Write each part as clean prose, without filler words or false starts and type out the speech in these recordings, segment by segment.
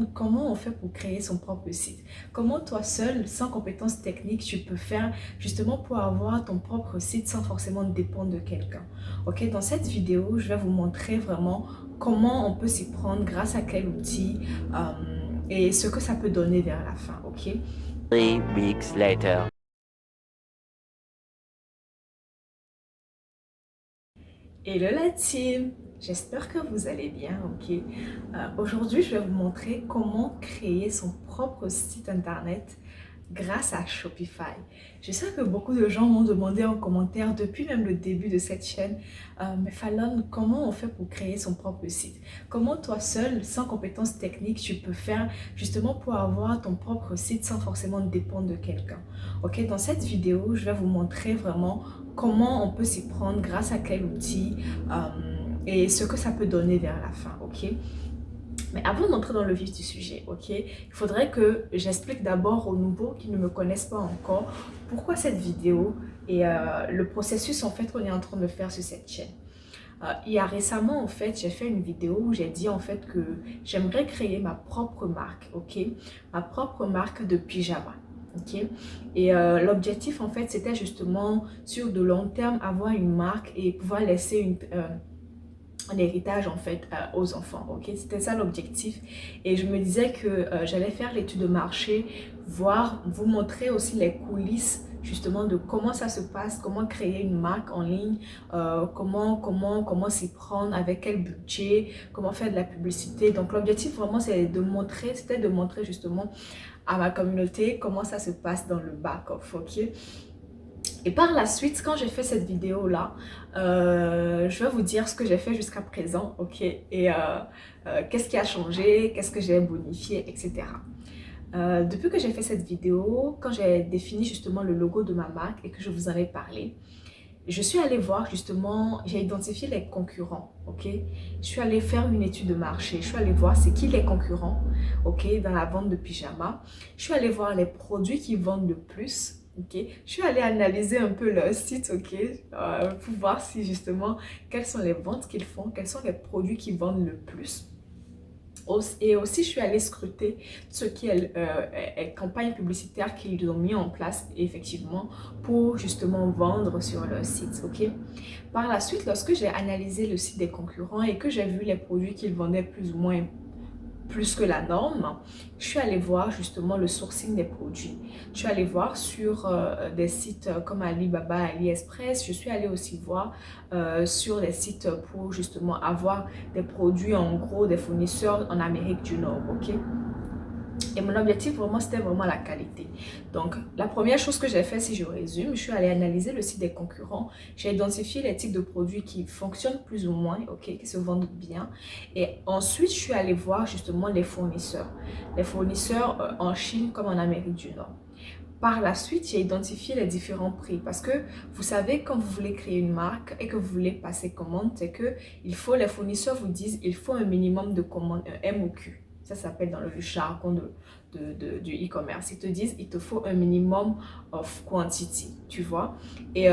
Fallon, comment on fait pour créer son propre site? Comment toi seul, sans compétences techniques, tu peux faire justement pour avoir ton propre site sans forcément dépendre de quelqu'un? Ok, dans cette vidéo, je vais vous montrer vraiment comment on peut s'y prendre, grâce à quel outil et ce que ça peut donner vers la fin, ok? 3 weeks later. Hello la team, j'espère que vous allez bien, ok? Aujourd'hui, je vais vous montrer comment créer son propre site internet grâce à Shopify. Je sais que beaucoup de gens m'ont demandé en commentaire depuis même le début de cette chaîne, mais Fallon, comment on fait pour créer son propre site? Comment toi seul, sans compétences techniques, tu peux faire justement pour avoir ton propre site sans forcément dépendre de quelqu'un? Ok, dans cette vidéo, je vais vous montrer vraiment comment on peut s'y prendre, grâce à quel outil et ce que ça peut donner vers la fin, ok? Mais avant d'entrer dans le vif du sujet, ok, il faudrait que j'explique d'abord aux nouveaux qui ne me connaissent pas encore pourquoi cette vidéo et le processus en fait qu'on est en train de faire sur cette chaîne. Il y a récemment en fait, j'ai fait une vidéo où j'ai dit en fait que j'aimerais créer ma propre marque, ok, ma propre marque de pyjama. Ok, et l'objectif en fait c'était justement sur de long terme avoir une marque et pouvoir laisser un héritage en fait aux enfants, ok, c'était ça l'objectif. Et je me disais que j'allais faire l'étude de marché, voir, vous montrer aussi les coulisses justement de comment ça se passe, comment créer une marque en ligne, comment s'y prendre, avec quel budget, comment faire de la publicité. Donc l'objectif vraiment c'était de montrer justement à ma communauté comment ça se passe dans le back-off, ok. Et par la suite, quand j'ai fait cette vidéo-là, je vais vous dire ce que j'ai fait jusqu'à présent, ok? Et qu'est-ce qui a changé, qu'est-ce que j'ai bonifié, etc. Depuis que j'ai fait cette vidéo, quand j'ai défini justement le logo de ma marque et que je vous en ai parlé, je suis allée voir justement, j'ai identifié les concurrents, ok? Je suis allée faire une étude de marché, je suis allée voir c'est qui les concurrents, ok, dans la vente de pyjamas. Je suis allée voir les produits qui vendent le plus, ok? Je suis allée analyser un peu leur site, ok, pour voir si justement, quelles sont les ventes qu'ils font, quels sont les produits qui vendent le plus. Et aussi, je suis allée scruter ce qui est campagne publicitaire qu'ils ont mis en place effectivement pour justement vendre sur leur site, ok? Par la suite, lorsque j'ai analysé le site des concurrents et que j'ai vu les produits qu'ils vendaient plus ou moins plus que la norme, je suis allée voir justement le sourcing des produits. Je suis allée voir sur des sites comme Alibaba, AliExpress. Je suis allée aussi voir sur des sites pour justement avoir des produits, en gros, des fournisseurs en Amérique du Nord, ok? Et mon objectif vraiment, c'était vraiment la qualité. Donc, la première chose que j'ai fait, si je résume, je suis allée analyser le site des concurrents. J'ai identifié les types de produits qui fonctionnent plus ou moins, ok, qui se vendent bien. Et ensuite, je suis allée voir justement les fournisseurs. Les fournisseurs en Chine comme en Amérique du Nord. Par la suite, j'ai identifié les différents prix parce que vous savez, quand vous voulez créer une marque et que vous voulez passer commande, c'est que les fournisseurs vous disent il faut un minimum de commandes, un MOQ. Ça s'appelle dans le jargon du e-commerce. Ils te disent il te faut un minimum of quantity, tu vois. Et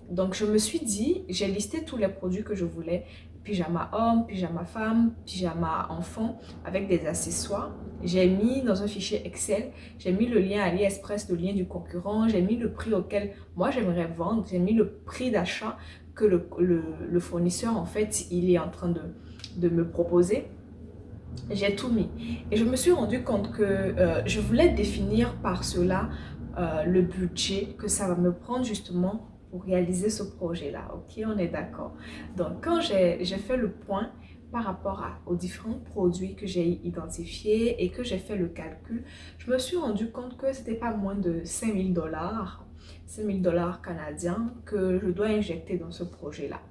donc, je me suis dit, j'ai listé tous les produits que je voulais. Pyjama homme, pyjama femme, pyjama enfant, avec des accessoires. J'ai mis dans un fichier Excel, j'ai mis le lien AliExpress, le lien du concurrent, j'ai mis le prix auquel moi j'aimerais vendre, j'ai mis le prix d'achat que le fournisseur en fait il est en train de me proposer. J'ai tout mis et je me suis rendu compte que je voulais définir par cela le budget que ça va me prendre justement pour réaliser ce projet-là. Ok, on est d'accord. Donc, quand j'ai fait le point par rapport aux différents produits que j'ai identifiés et que j'ai fait le calcul, je me suis rendu compte que ce n'était pas moins de 5 000 $, 5 000 $ canadiens que je dois injecter dans ce projet-là.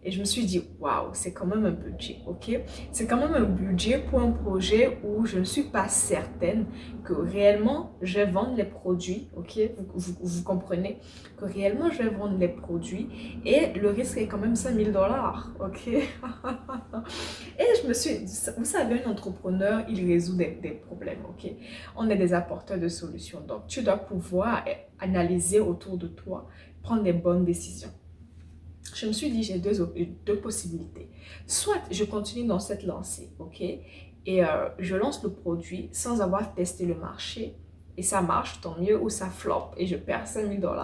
Et je me suis dit, waouh, c'est quand même un budget, ok? C'est quand même un budget pour un projet où je ne suis pas certaine que réellement je vais vendre les produits, ok? Vous comprenez? Que réellement je vais vendre les produits et le risque est quand même 5 000 $, ok? Et je me suis dit, vous savez, un entrepreneur, il résout des problèmes, ok? On est des apporteurs de solutions, donc tu dois pouvoir analyser autour de toi, prendre des bonnes décisions. Je me suis dit, j'ai deux possibilités. Soit je continue dans cette lancée, ok? et je lance le produit sans avoir testé le marché et ça marche, tant mieux, ou ça flop et je perds 5 000 $.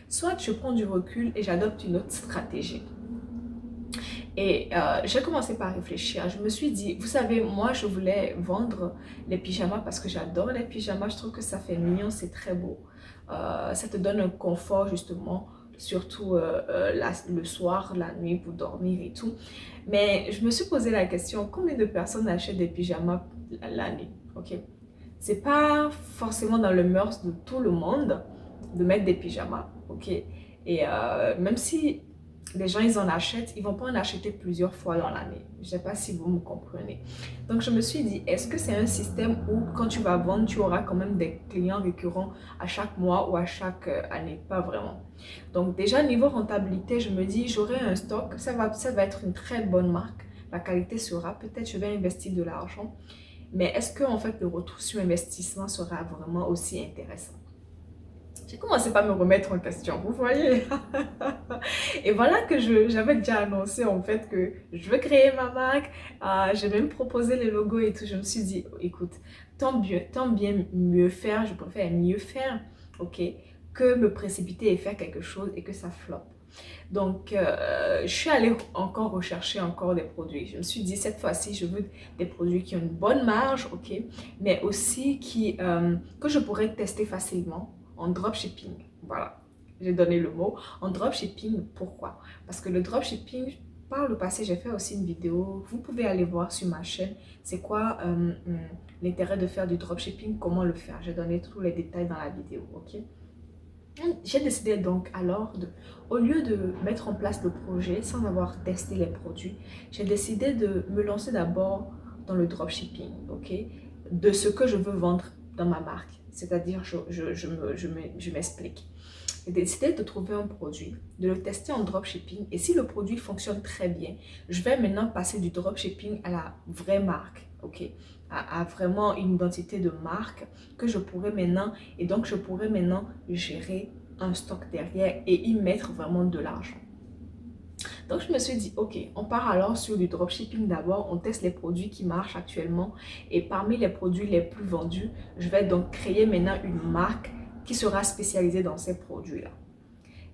Soit je prends du recul et j'adopte une autre stratégie. Et j'ai commencé par réfléchir. Je me suis dit, vous savez, moi, je voulais vendre les pyjamas parce que j'adore les pyjamas. Je trouve que ça fait mignon, c'est très beau. Ça te donne un confort, justement, surtout le soir, la nuit, pour dormir et tout. Mais je me suis posé la question, combien de personnes achètent des pyjamas l'année? Ok. C'est pas forcément dans le mœurs de tout le monde de mettre des pyjamas, ok? Et même si les gens, ils en achètent, ils vont pas en acheter plusieurs fois dans l'année. Je sais pas si vous me comprenez. Donc, je me suis dit, est-ce que c'est un système où quand tu vas vendre, tu auras quand même des clients récurrents à chaque mois ou à chaque année? Pas vraiment. Donc, déjà, niveau rentabilité, je me dis, j'aurai un stock, ça va être une très bonne marque. La qualité sera, peut-être je vais investir de l'argent. Mais est-ce que en fait, le retour sur investissement sera vraiment aussi intéressant? J'ai commencé par me remettre en question, vous voyez. Et voilà que j'avais déjà annoncé en fait que je veux créer ma marque. J'ai même proposé les logos et tout. Je me suis dit, écoute, tant bien mieux faire, je préfère mieux faire, ok, que me précipiter et faire quelque chose et que ça floppe. Donc, je suis allée encore rechercher encore des produits. Je me suis dit, cette fois-ci, je veux des produits qui ont une bonne marge, ok, mais aussi que je pourrais tester facilement en dropshipping. Voilà, j'ai donné le mot. En dropshipping, pourquoi? Parce que le dropshipping, par le passé, j'ai fait aussi une vidéo. Vous pouvez aller voir sur ma chaîne. C'est quoi l'intérêt de faire du dropshipping, comment le faire. J'ai donné tous les détails dans la vidéo, ok? J'ai décidé donc alors, au lieu de mettre en place le projet sans avoir testé les produits, j'ai décidé de me lancer d'abord dans le dropshipping, ok? De ce que je veux vendre dans ma marque. C'est-à-dire, je m'explique. J'ai décidé de trouver un produit, de le tester en dropshipping et si le produit fonctionne très bien, je vais maintenant passer du dropshipping à la vraie marque, ok? À vraiment une identité de marque que je pourrais maintenant, et donc je pourrais maintenant gérer un stock derrière et y mettre vraiment de l'argent. Donc je me suis dit, ok, on part alors sur du dropshipping d'abord, on teste les produits qui marchent actuellement et parmi les produits les plus vendus, je vais donc créer maintenant une marque qui sera spécialisée dans ces produits-là.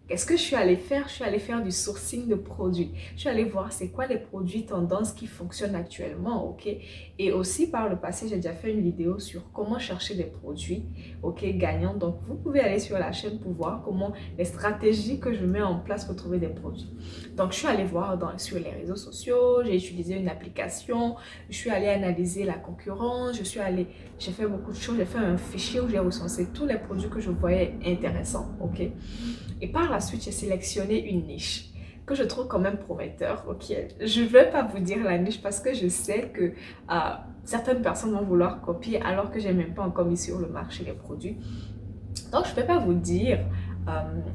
Qu'est-ce que je suis allée faire? Je suis allée faire du sourcing de produits. Je suis allée voir c'est quoi les produits tendances qui fonctionnent actuellement, ok? Et aussi par le passé, j'ai déjà fait une vidéo sur comment chercher des produits, ok, gagnants. Donc, vous pouvez aller sur la chaîne pour voir comment les stratégies que je mets en place pour trouver des produits. Donc, je suis allée voir sur les réseaux sociaux, j'ai utilisé une application, je suis allée analyser la concurrence, j'ai fait beaucoup de choses, j'ai fait un fichier où j'ai recensé tous les produits que je voyais intéressants, ok? Et par la suite, j'ai sélectionné une niche que je trouve quand même prometteur. Ok, je ne vais pas vous dire la niche parce que je sais que certaines personnes vont vouloir copier alors que je n'ai même pas encore mis sur le marché les produits. Donc, je ne vais pas vous dire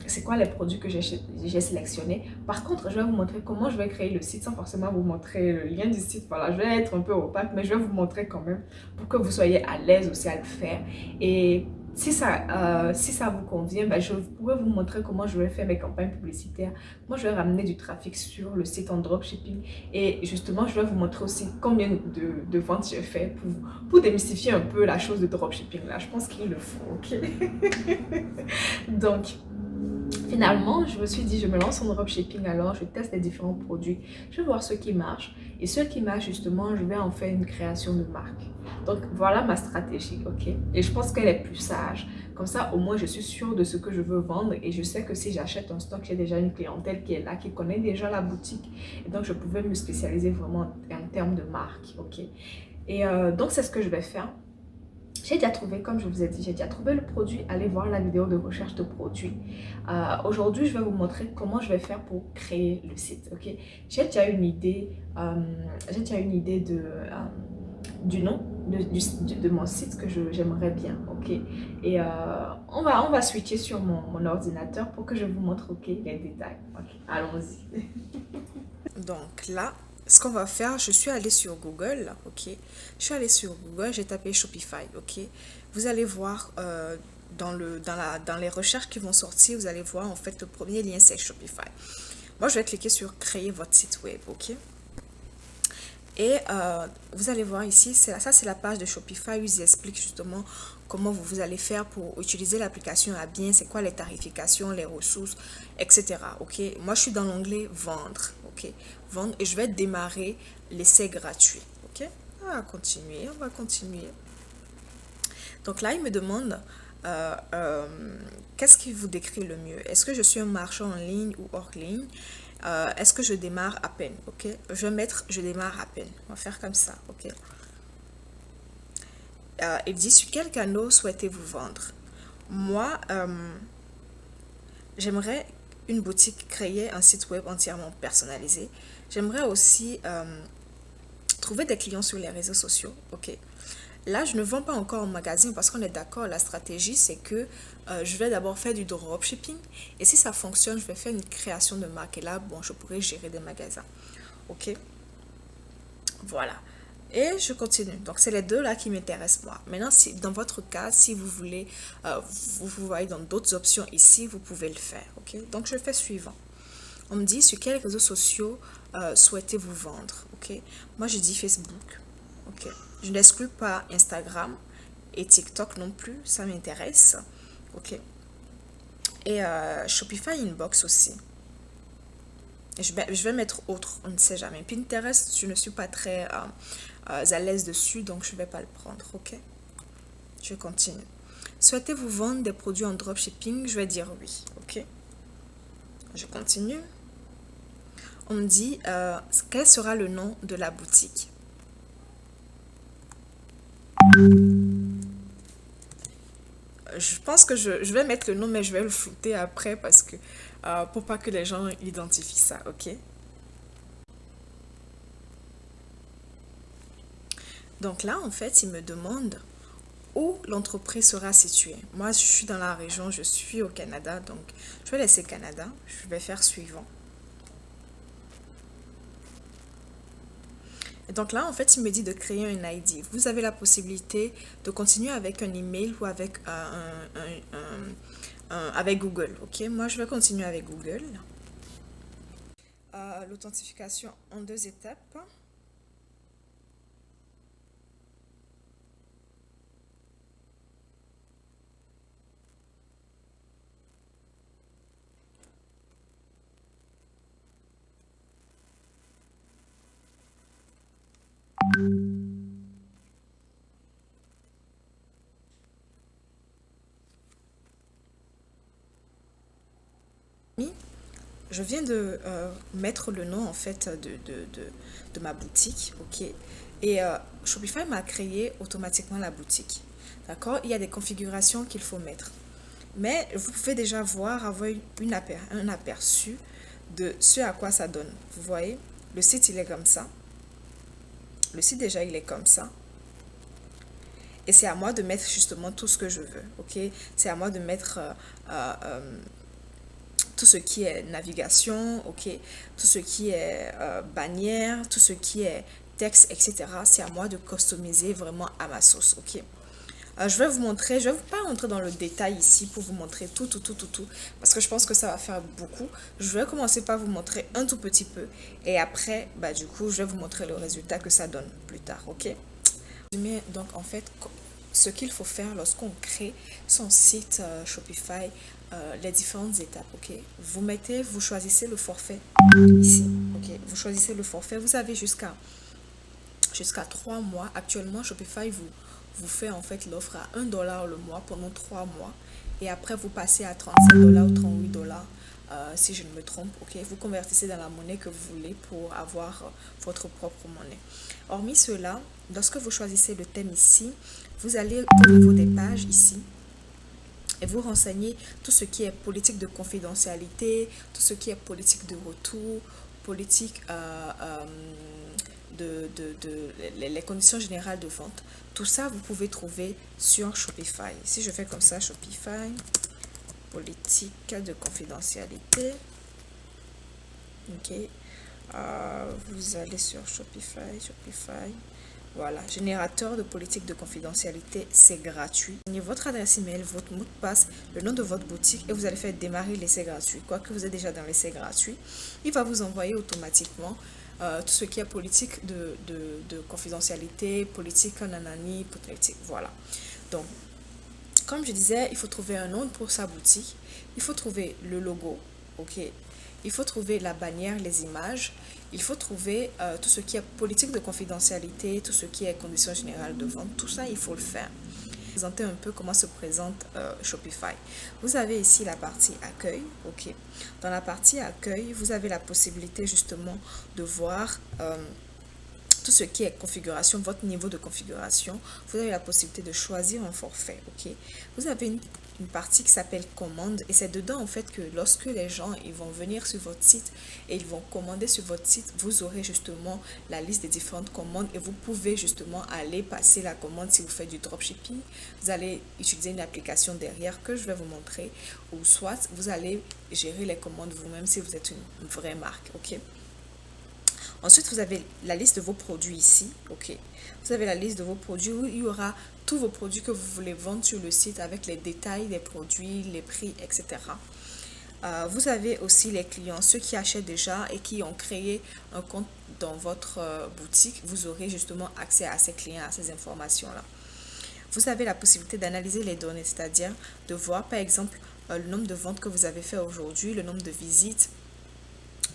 c'est quoi les produits que j'ai sélectionnés. Par contre, je vais vous montrer comment je vais créer le site sans forcément vous montrer le lien du site. Voilà, je vais être un peu opaque, mais je vais vous montrer quand même pour que vous soyez à l'aise aussi à le faire. Et si ça vous convient, ben, je pourrais vous montrer comment je vais faire mes campagnes publicitaires. Moi, je vais ramener du trafic sur le site en dropshipping. Et justement, je vais vous montrer aussi combien de ventes j'ai fait pour démystifier un peu la chose de dropshipping. Là, je pense qu'il le faut, ok? Donc, finalement, je me suis dit, je me lance en dropshipping alors, je teste les différents produits, je vais voir ceux qui marchent. Et ceux qui marchent, justement, je vais en faire une création de marque. Donc, voilà ma stratégie, ok? Et je pense qu'elle est plus sage. Comme ça, au moins, je suis sûre de ce que je veux vendre et je sais que si j'achète un stock, j'ai déjà une clientèle qui est là, qui connaît déjà la boutique. Et donc, je pouvais me spécialiser vraiment en termes de marque, ok? Et donc, c'est ce que je vais faire. J'ai déjà trouvé, comme je vous ai dit, j'ai déjà trouvé le produit. Allez voir la vidéo de recherche de produits. Aujourd'hui, je vais vous montrer comment je vais faire pour créer le site. Ok, j'ai déjà une idée, du nom de mon site que j'aimerais bien. Ok, et on va switcher sur mon ordinateur pour que je vous montre les détails. Ok, allons-y. Donc là, ce qu'on va faire, je suis allée sur Google, ok. Je suis allée sur Google, j'ai tapé Shopify, ok. Vous allez voir dans les recherches qui vont sortir, vous allez voir en fait le premier lien c'est Shopify. Moi, je vais cliquer sur créer votre site web, ok. Et vous allez voir ici, ça c'est la page de Shopify où ils expliquent justement comment vous allez faire pour utiliser l'application à bien, c'est quoi les tarifications, les ressources, etc. Ok, moi je suis dans l'onglet vendre, ok, vendre et je vais démarrer l'essai gratuit. Ok, on va continuer. Donc là, il me demande qu'est-ce qui vous décrit le mieux? Est-ce que je suis un marchand en ligne ou hors ligne? Est-ce que je démarre à peine? Ok, je vais mettre je démarre à peine. On va faire comme ça. Ok. Il dit sur quel canal souhaitez-vous vendre? Moi, j'aimerais une boutique créer un site web entièrement personnalisé. J'aimerais aussi trouver des clients sur les réseaux sociaux. Ok. Là, je ne vends pas encore en magasin parce qu'on est d'accord, la stratégie, c'est que je vais d'abord faire du dropshipping. Et si ça fonctionne, je vais faire une création de marque. Et là, bon, je pourrais gérer des magasins. Ok, voilà. Et je continue. Donc, c'est les deux là qui m'intéressent moi. Maintenant, si, dans votre cas, si vous voulez, vous voyez dans d'autres options ici, vous pouvez le faire. Ok, donc je fais suivant. On me dit sur quels réseaux sociaux souhaitez-vous vendre. Ok, moi je dis Facebook. Ok, je n'exclus pas Instagram et TikTok non plus, ça m'intéresse. Ok, et Shopify Inbox aussi. Et je vais mettre autre, on ne sait jamais. Pinterest, je ne suis pas très à l'aise dessus, donc je ne vais pas le prendre. Ok, je continue. Souhaitez-vous vendre des produits en dropshipping? Je vais dire oui. Ok, je continue. On me dit quel sera le nom de la boutique. Je pense que je vais mettre le nom, mais je vais le flouter après parce que pour pas que les gens identifient ça, ok? Donc là, en fait, il me demande où l'entreprise sera située. Moi, je suis dans la région, je suis au Canada, donc je vais laisser Canada. Je vais faire suivant. Et donc là, en fait, il me dit de créer un ID. Vous avez la possibilité de continuer avec un email ou avec avec Google. Ok, moi, je vais continuer avec Google. L'authentification en 2 étapes. Je viens de mettre le nom en fait de ma boutique, ok? Et Shopify m'a créé automatiquement la boutique, d'accord? Il y a des configurations qu'il faut mettre. Mais vous pouvez déjà voir, avoir un aperçu de ce à quoi ça donne. Vous voyez, le site il est comme ça. Le site déjà il est comme ça. Et c'est à moi de mettre justement tout ce que je veux, ok? C'est à moi de mettre tout ce qui est navigation, ok, tout ce qui est bannière, tout ce qui est texte, etc. C'est à moi de customiser vraiment à ma sauce, ok. Je vais vous montrer, je ne vais pas rentrer dans le détail ici pour vous montrer tout, parce que je pense que ça va faire beaucoup. Je vais commencer par vous montrer un tout petit peu et après, bah, du coup, je vais vous montrer le résultat que ça donne plus tard, ok. Donc, en fait, ce qu'il faut faire lorsqu'on crée son site Shopify, les différentes étapes, ok. Vous choisissez le forfait ici, ok. Vous choisissez le forfait, vous avez jusqu'à 3 mois. Actuellement, Shopify vous fait en fait l'offre à 1$ le mois pendant 3 mois. Et après, vous passez à 35$ ou 38$, si je ne me trompe, ok. Vous convertissez dans la monnaie que vous voulez pour avoir votre propre monnaie. Hormis cela, lorsque vous choisissez le thème ici, vous allez au niveau des pages ici et vous renseignez tout ce qui est politique de confidentialité, tout ce qui est politique de retour, politique les conditions générales de vente. Tout ça, vous pouvez trouver sur Shopify. Si je fais comme ça, Shopify, politique de confidentialité. Ok. Vous allez sur Shopify. Voilà, générateur de politique de confidentialité, c'est gratuit. Votre adresse email, votre mot de passe, le nom de votre boutique et vous allez faire démarrer l'essai gratuit. Quoique vous êtes déjà dans l'essai gratuit, il va vous envoyer automatiquement tout ce qui est politique de confidentialité, politique nanani, politique, voilà. Donc, comme je disais, il faut trouver un nom pour sa boutique, il faut trouver le logo, ok, il faut trouver la bannière, les images, il faut trouver tout ce qui est politique de confidentialité, tout ce qui est conditions générales de vente, tout ça, il faut le faire. Présenter un peu comment se présente Shopify. Vous avez ici la partie accueil, ok. Dans la partie accueil, vous avez la possibilité justement de voir tout ce qui est configuration, votre niveau de configuration. Vous avez la possibilité de choisir un forfait, ok. Vous avez une partie qui s'appelle commande et c'est dedans en fait que lorsque les gens ils vont venir sur votre site et ils vont commander sur votre site, vous aurez justement la liste des différentes commandes et vous pouvez justement aller passer la commande si vous faites du dropshipping. Vous allez utiliser une application derrière que je vais vous montrer ou soit vous allez gérer les commandes vous-même si vous êtes une vraie marque, ok. Ensuite, vous avez la liste de vos produits ici, ok. Vous avez la liste de vos produits où il y aura tous vos produits que vous voulez vendre sur le site avec les détails des produits, les prix, etc. Vous avez aussi les clients, ceux qui achètent déjà et qui ont créé un compte dans votre boutique. Vous aurez justement accès à ces clients, à ces informations-là. Vous avez la possibilité d'analyser les données, c'est-à-dire de voir par exemple le nombre de ventes que vous avez fait aujourd'hui, le nombre de visites.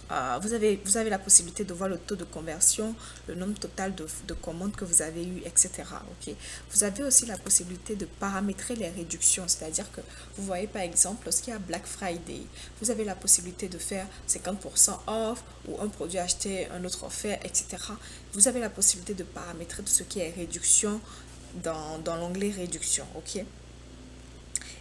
Vous avez la possibilité de voir le taux de conversion, le nombre total de commandes que vous avez eues, etc. Okay. Vous avez aussi la possibilité de paramétrer les réductions, c'est-à-dire que vous voyez par exemple, lorsqu'il y a Black Friday, vous avez la possibilité de faire 50% off ou un produit acheté, un autre offert, etc. Vous avez la possibilité de paramétrer tout ce qui est réduction dans l'onglet réduction, ok.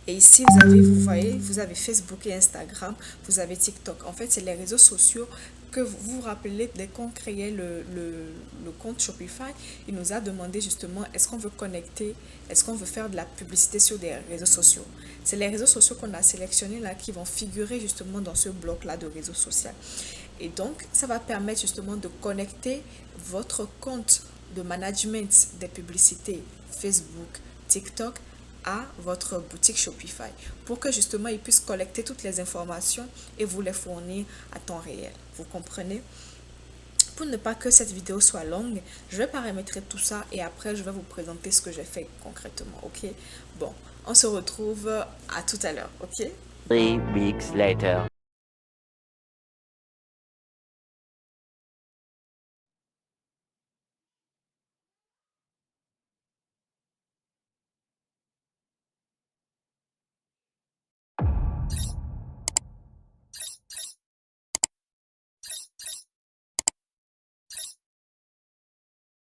Et ici, vous avez Facebook et Instagram, vous avez TikTok. En fait, c'est les réseaux sociaux que vous vous rappelez dès qu'on créait le compte Shopify. Il nous a demandé justement, est-ce qu'on veut connecter, est-ce qu'on veut faire de la publicité sur des réseaux sociaux. C'est les réseaux sociaux qu'on a sélectionnés là qui vont figurer justement dans ce bloc-là de réseaux sociaux. Et donc, ça va permettre justement de connecter votre compte de management des publicités Facebook, TikTok, à votre boutique Shopify pour que justement ils puissent collecter toutes les informations et vous les fournir à temps réel. Vous comprenez? Pour ne pas que cette vidéo soit longue, je vais paramétrer tout ça et après je vais vous présenter ce que j'ai fait concrètement, ok? Bon, on se retrouve à tout à l'heure, ok? 3 weeks later.